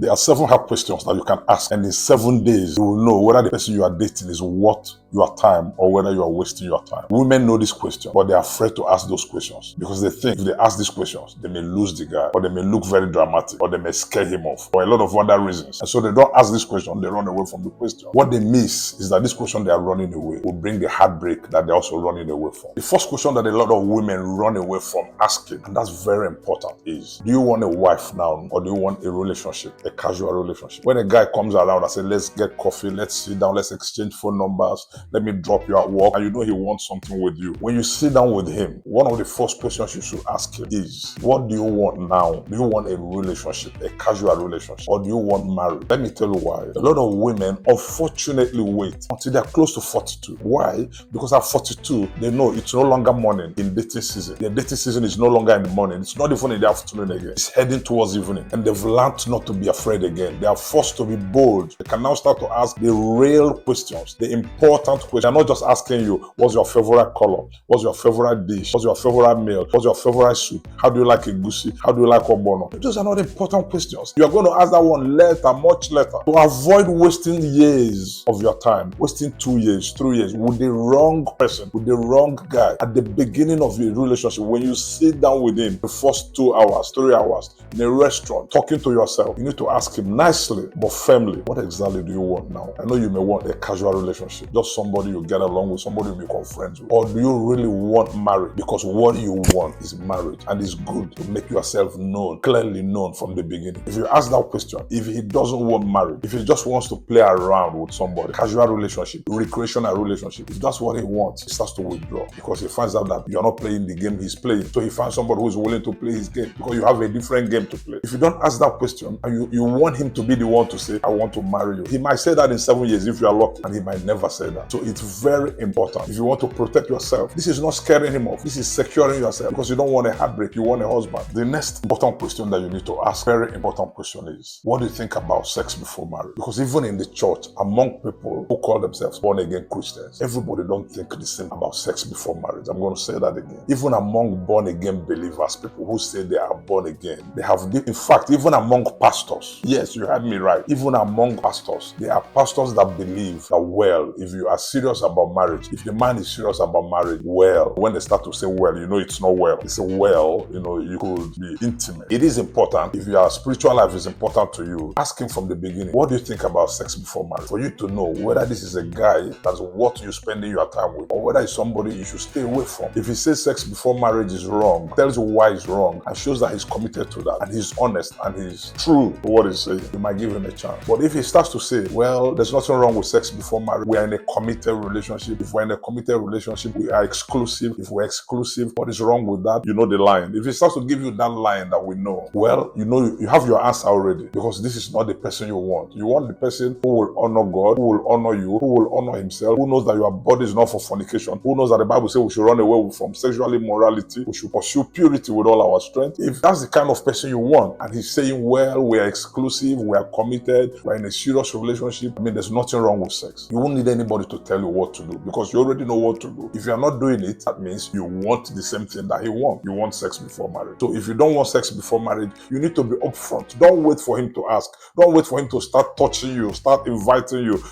There are 7 hard questions that you can ask, and in 7 days, you will know whether the person you are dating is worth your time or whether you are wasting your time. Women know this question, but they are afraid to ask those questions because they think if they ask these questions, they may lose the guy, or they may look very dramatic, or they may scare him off, or a lot of other reasons. And so they don't ask this question, they run away from the question. What they miss is that this question they are running away will bring the heartbreak that they're also running away from. The first question that a lot of women run away from asking, and that's very important, is do you want a wife now, or do you want a relationship, a casual relationship? When a guy comes around and says, let's get coffee, let's sit down, let's exchange phone numbers, let me drop you at work, and you know he wants something with you. When you sit down with him, one of the first questions you should ask him is, what do you want now? Do you want a relationship, a casual relationship, or do you want marriage? Let me tell you why. A lot of women unfortunately wait until they're close to 42. Why? Because at 42, they know it's no longer morning in dating season. Their dating season is no longer in the morning. It's not even in the afternoon again. It's heading towards evening. And they've learned not to be afraid again. They are forced to be bold. They can now start to ask the real questions, the important questions. They're not just asking you, what's your favorite color? What's your favorite dish? What's your favorite meal? What's your favorite soup? How do you like egusi? How do you like ogbono? Those are not important questions. You are going to ask that one later, much later, to avoid wasting years of your time, wasting 2 years, 3 years with the wrong person, with the wrong guy. At the beginning of your relationship, when you sit down with him, the first 2 hours, 3 hours, in a restaurant, talking to yourself, you need to ask him nicely, but firmly, what exactly do you want now? I know you may want a casual relationship, just somebody you get along with, somebody you become friends with. Or do you really want marriage? Because what you want is marriage, and it's good to make yourself known, clearly known from the beginning. If you ask that question, if he doesn't want marriage, if he just wants to play around with somebody, casual relationship, recreational relationship, if that's what he wants, he starts to withdraw because he finds out that you're not playing the game he's playing. So he finds somebody who's willing to play his game because you have a different game to play. If you don't ask that question and you want him to be the one to say, I want to marry you, he might say that in 7 years if you are lucky, and he might never say that. So it's very important. If you want to protect yourself, this is not scaring him off. This is securing yourself because you don't want a heartbreak. You want a husband. The next important question that you need to ask, very important question, is, what do you think about sex before marriage? Because even in the church, among people who call themselves born-again Christians, everybody don't think the same about sex before marriage. I'm going to say that again. Even among born-again believers, people who say they are born again, they have, in fact, even among pastors, yes, you heard me right, even among pastors, there are pastors that believe that, well, if you are serious about marriage, if the man is serious about marriage, well, when they start to say, well, you know it's not well, they say, well, you know, you could be intimate. It is important. If your spiritual life is important to you, ask him from the beginning, what do you think about sex before marriage? For you to know whether this is a guy that's worth you spending your time with, or whether it's somebody you should stay away from. If he says sex before marriage is wrong, tells you why it's wrong, and shows that he's committed to that, and he's honest, and he's true to what he's saying, you might give him a chance. But if he starts to say, well, there's nothing wrong with sex before marriage, we are in a committed relationship, if we're in a committed relationship, we are exclusive, if we're exclusive, what is wrong with that? You know the line. If he starts to give you that line that we know, well, you know, you have your answer already, because this is not the person you want. You want the person who will honor God, who will honor you, who will honor himself, who knows that your body is not for fornication, who knows that the Bible says we should run away from sexual immorality, we should pursue purity with all our strength. If that's the kind of person you want, and he's saying, well, we are exclusive, we are committed, we're in a serious relationship, I mean, there's nothing wrong with sex. You won't need anybody to tell you what to do, because you already know what to do. If you're not doing it, that means you want the same thing that he wants. You want sex before marriage. So if you don't want sex before marriage, you need to be upfront. Don't wait for him to ask. Don't wait for him to start touching you, start inviting you,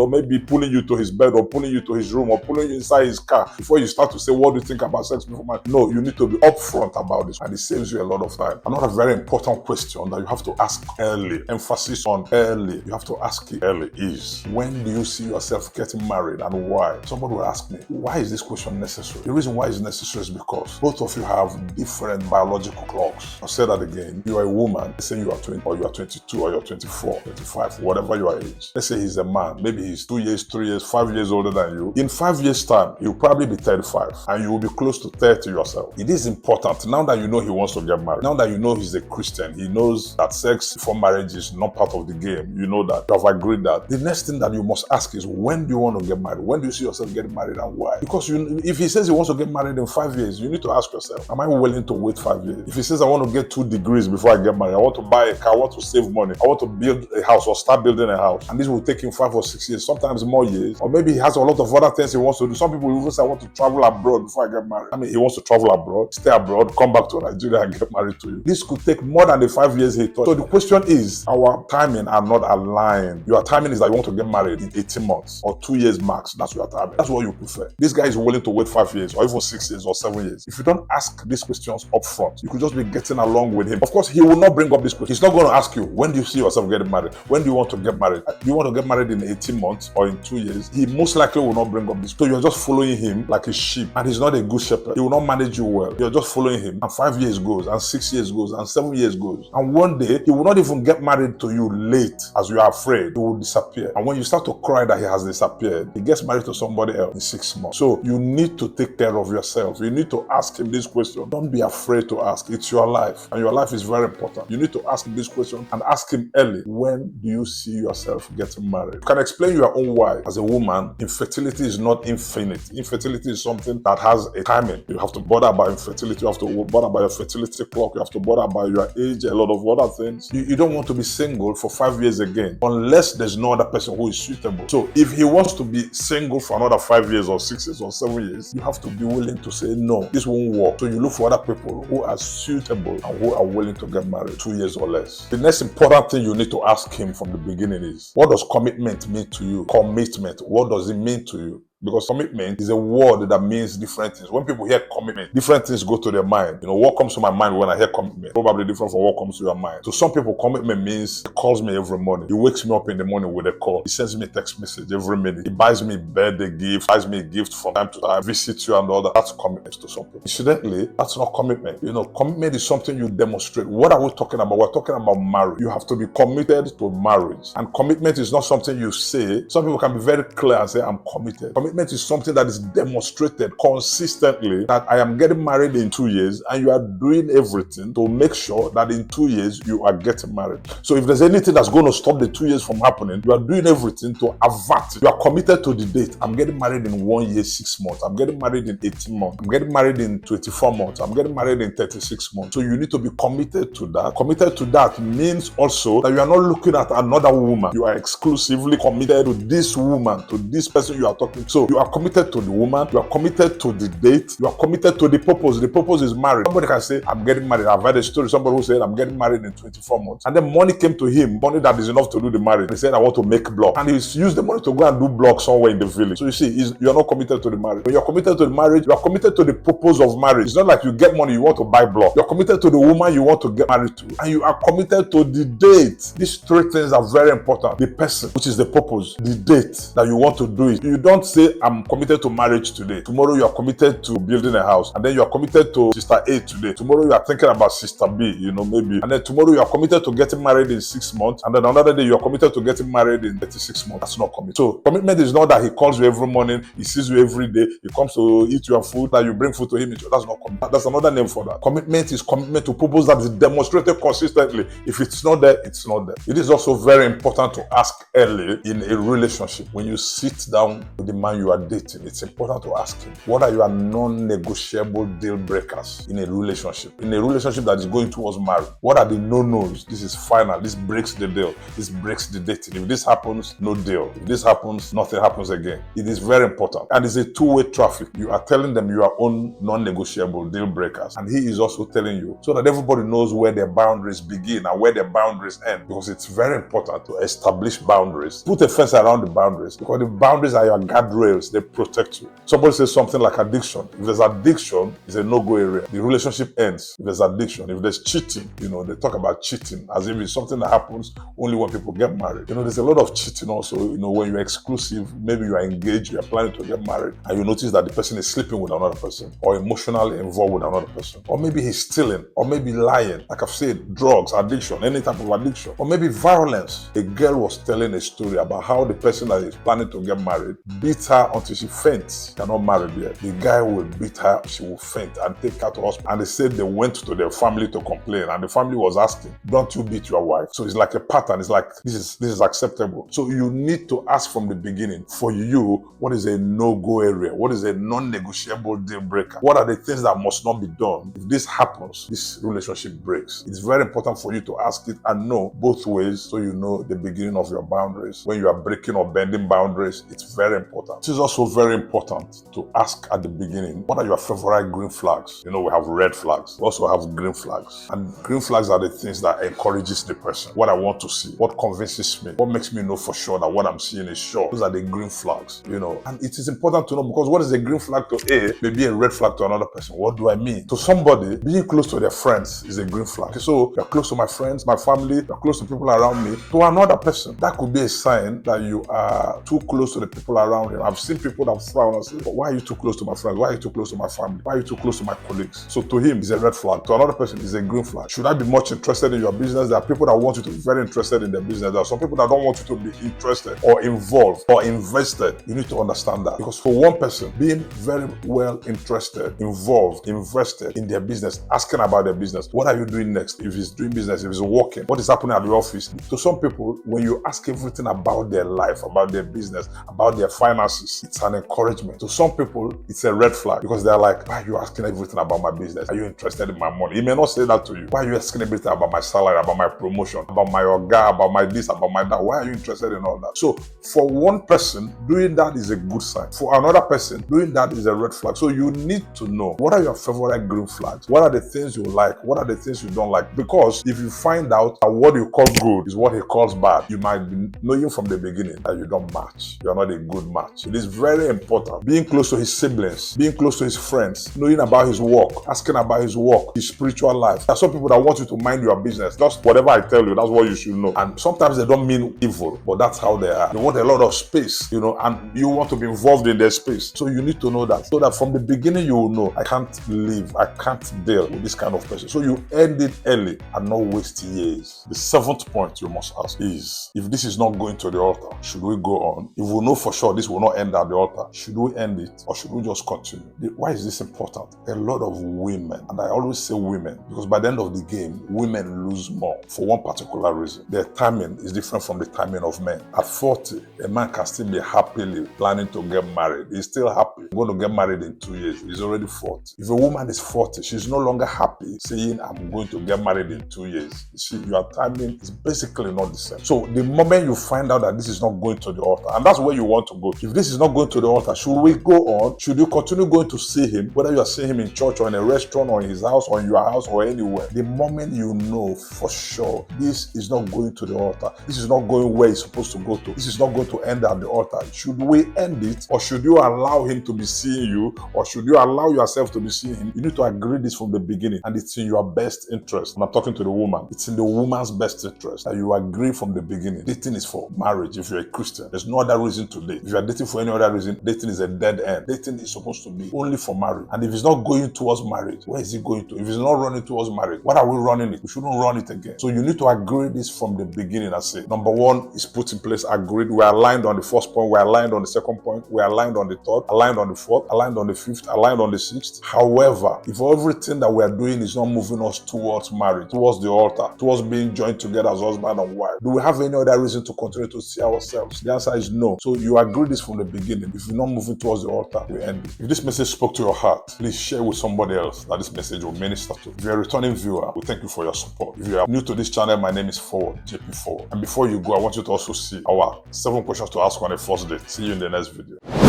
maybe pulling you to his bed, or pulling you to his room, or pulling you inside his car before you start to say, what do you think about sex before marriage? No, you need to be upfront about this, and it saves you a lot of time. Another very important question that you have to ask early, emphasis on early, you have to ask it early, is, when do you see yourself getting married, and why? Somebody will ask me, why is this question necessary? The reason why it's necessary is because both of you have different biological clocks. I'll say that again. You are a woman, let's say you are 20, or you are 22, or you're 24, 25, whatever your age. Let's say he's a man, maybe he's 2 years, 3 years, 5 years older than you. In 5 years' time, you'll probably be 35, and you will be close to 30 yourself. It is important, now that you know he wants to get married, now that you know he's a Christian, he knows that sex before marriage is not part of the game, you know that, you have agreed that. The next thing that you must ask is, when do you want to get married? When do you see yourself getting married, and why? Because if he says he wants to get married in 5 years, you need to ask yourself, am I willing to wait 5 years? If he says, I want to get 2 degrees before I get married, I want to buy a car, I want to save money, I want to build a house or start building a house, and this will take him 5 or 6 years, sometimes more years, or maybe he has a lot of other things he wants to do. Some people even say, I want to travel abroad before I get married. I mean, he wants to travel abroad, stay abroad, come back to Nigeria and get married to you. This could take more than the 5 years he thought. So the question problem is our timing are not aligned. Your timing is that you want to get married in 18 months or 2 years max. That's your timing. That's what you prefer. This guy is willing to wait 5 years or even 6 years or 7 years. If you don't ask these questions up front, you could just be getting along with him. Of course, he will not bring up this question. He's not going to ask you, when do you see yourself getting married? When do you want to get married? Do you want to get married in 18 months or in 2 years? He most likely will not bring up this. So you're just following him like a sheep, and he's not a good shepherd. He will not manage you well. You're just following him, and 5 years goes, and 6 years goes, and 7 years goes. And one day, he will not even get married to you late, as you are afraid. He will disappear. And when you start to cry that he has disappeared, he gets married to somebody else in 6 months. So you need to take care of yourself. You need to ask him this question. Don't be afraid to ask. It's your life, and your life is very important. You need to ask him this question and ask him early. When do you see yourself getting married? You can explain your own why. As a woman, infertility is not infinite. Infertility is something that has a timing. You have to bother about infertility. You have to bother about your fertility clock. You have to bother about your age, a lot of other things. You don't want to be single for 5 years again, unless there's no other person who is suitable. So if he wants to be single for another 5 years or 6 years or 7 years, you have to be willing to say, no, this won't work. So you look for other people who are suitable and who are willing to get married 2 years or less. The next important thing you need to ask him from the beginning is, what does commitment mean to you? Commitment, what does it mean to you? Because commitment is a word that means different things. When people hear commitment, different things go to their mind. What comes to my mind when I hear commitment? Probably different from what comes to your mind. To some people, commitment means he calls me every morning. He wakes me up in the morning with a call. He sends me a text message every minute. He buys me birthday gifts, buys me a gift from time to time, visits you and all that. That's commitment to some people. Incidentally, that's not commitment. Commitment is something you demonstrate. What are we talking about? We're talking about marriage. You have to be committed to marriage. And commitment is not something you say. Some people can be very clear and say, I'm committed. Commitment is something that is demonstrated consistently, that I am getting married in 2 years, and you are doing everything to make sure that in 2 years you are getting married. So if there's anything that's going to stop the 2 years from happening, you are doing everything to avert it. You are committed to the date. I'm getting married in 1 year, 6 months. I'm getting married in 18 months. I'm getting married in 24 months. I'm getting married in 36 months. So you need to be committed to that. Committed to that means also that you are not looking at another woman. You are exclusively committed to this woman, to this person you are talking to. So you are committed to the woman, you are committed to the date, you are committed to the purpose. The purpose is marriage. Somebody can say, I'm getting married. I've heard a story, somebody who said, I'm getting married in 24 months. And then money came to him, money that is enough to do the marriage. He said, I want to make blocks. And he used the money to go and do blocks somewhere in the village. So you see, you're not committed to the marriage. When you're committed to the marriage, you are committed to the purpose of marriage. It's not like you get money, you want to buy blocks. You're committed to the woman you want to get married to. And you are committed to the date. These three things are very important. The person, which is the purpose, the date that you want to do it. You don't say, I'm committed to marriage today. Tomorrow you are committed to building a house, and then you are committed to sister A today. Tomorrow you are thinking about sister B, maybe. And then tomorrow you are committed to getting married in 6 months, and then another day you are committed to getting married in 36 months. That's not commitment. So commitment is not that he calls you every morning, he sees you every day, he comes to eat your food, that you bring food to him. That's not commitment. That's another name for that. Commitment is commitment to purpose that is demonstrated consistently. If it's not there, it's not there. It is also very important to ask early in a relationship. When you sit down with the man you are dating, it's important to ask him, what are your non-negotiable deal breakers in a relationship? In a relationship that is going towards marriage, what are the no-nos? This is final. This breaks the deal. This breaks the dating. If this happens, no deal. If this happens, nothing happens again. It is very important. And it's a two-way traffic. You are telling them your own non-negotiable deal breakers, and he is also telling you, so that everybody knows where their boundaries begin and where their boundaries end. Because it's very important to establish boundaries. Put a fence around the boundaries, because the boundaries are your guardrails. They protect you. Somebody says something like addiction. If there's addiction, it's a no-go area. The relationship ends if there's addiction. If there's cheating, they talk about cheating as if it's something that happens only when people get married. There's a lot of cheating also, when you're exclusive, maybe you are engaged, you are planning to get married, and you notice that the person is sleeping with another person, or emotionally involved with another person, or maybe he's stealing, or maybe lying, like I've said, drugs, addiction, any type of addiction, or maybe violence. A girl was telling a story about how the person that is planning to get married beat her until she faints. They're not married yet. The guy will beat her, she will faint, and take her to hospital. And they said they went to their family to complain, and the family was asking, don't you beat your wife? So it's like a pattern. It's like, this is acceptable. So you need to ask from the beginning, for you, what is a no-go area? What is a non-negotiable deal breaker? What are the things that must not be done? If this happens, this relationship breaks. It's very important for you to ask it and know both ways, so you know the beginning of your boundaries. When you are breaking or bending boundaries, it's very important. It is also very important to ask at the beginning, what are your favorite green flags? You know, we have red flags. We also have green flags. And green flags are the things that encourages the person. What I want to see, what convinces me, what makes me know for sure that what I'm seeing is sure. Those are the green flags, you know. And it is important to know, because what is a green flag to A may be a red flag to another person. What do I mean? To somebody, being close to their friends is a green flag. So you're close to my friends, my family, you're close to people around me. To another person, that could be a sign that you are too close to the people around you. I've seen people that frown and say, but why are you too close to my friends? Why are you too close to my family? Why are you too close to my colleagues? So to him, it's a red flag. To another person, it's a green flag. Should I be much interested in your business? There are people that want you to be very interested in their business. There are some people that don't want you to be interested or involved or invested. You need to understand that. Because for one person, being very well interested, involved, invested in their business, asking about their business, what are you doing next? If he's doing business, if he's working, what is happening at the office? To some people, when you ask everything about their life, about their business, about their finances, it's an encouragement. To some people, it's a red flag, because they're like, why are you asking everything about my business? Are you interested in my money? He may not say that to you. Why are you asking everything about my salary, about my promotion, about my orga, about my this, about my that? Why are you interested in all that? So for one person, doing that is a good sign. For another person, doing that is a red flag. So you need to know, what are your favorite green flags? What are the things you like? What are the things you don't like? Because if you find out that what you call good is what he calls bad, you might be knowing from the beginning that you don't match. You're not a good match. It is very important. Being close to his siblings, being close to his friends, knowing about his work, asking about his work, his spiritual life. There are some people that want you to mind your business. Just whatever I tell you, that's what you should know. And sometimes they don't mean evil, but that's how they are. They want a lot of space, you know, and you want to be involved in their space. So you need to know that. So that from the beginning you will know, I can't live, I can't deal with this kind of person. So you end it early and not waste years. The seventh point you must ask is, if this is not going to the altar, should we go on? If we know for sure this will not end at the altar, should we end it or should we just continue? Why is this important? A lot of women, and I always say women, because by the end of the game, women lose more for one particular reason. Their timing is different from the timing of men. At 40, a man can still be happily planning to get married. He's still happy. I'm going to get married in 2 years. He's already 40. If a woman is 40, she's no longer happy saying, I'm going to get married in 2 years. You see, your timing is basically not the same. So the moment you find out that this is not going to the altar, and that's where you want to go. If this is not going to the altar, should we go on? Should you continue going to see him, whether you are seeing him in church or in a restaurant or in his house or in your house or anywhere? The moment you know for sure this is not going to the altar, this is not going where it's supposed to go to, this is not going to end at the altar, should we end it, or should you allow him to be seeing you, or should you allow yourself to be seeing him? You need to agree this from the beginning, and it's in your best interest. And I'm talking to the woman. It's in the woman's best interest that you agree from the beginning. Dating is for marriage. If you're a Christian, there's no other reason to date. If you are dating for any other reason, dating is a dead end. Dating is supposed to be only for marriage. And if it's not going towards marriage, where is it going to? If it's not running towards marriage, what are we running it? We shouldn't run it again. So you need to agree this from the beginning. I say, number one is put in place, agreed. We're aligned on the first point, we're aligned on the second point, we're aligned on the third, aligned on the fourth, aligned on the fifth, aligned on the sixth. However, if everything that we're doing is not moving us towards marriage, towards the altar, towards being joined together as husband and wife, do we have any other reason to continue to see ourselves? The answer is no. So you agree this from the beginning. If you're not moving towards the altar, we end it. If this message spoke to your heart, please share with somebody else that this message will minister to. If you're a returning viewer, we thank you for your support. If you are new to this channel, my name is Forward, JP Forward. And before you go, I want you to also see our 7 questions to ask on a first date. See you in the next video.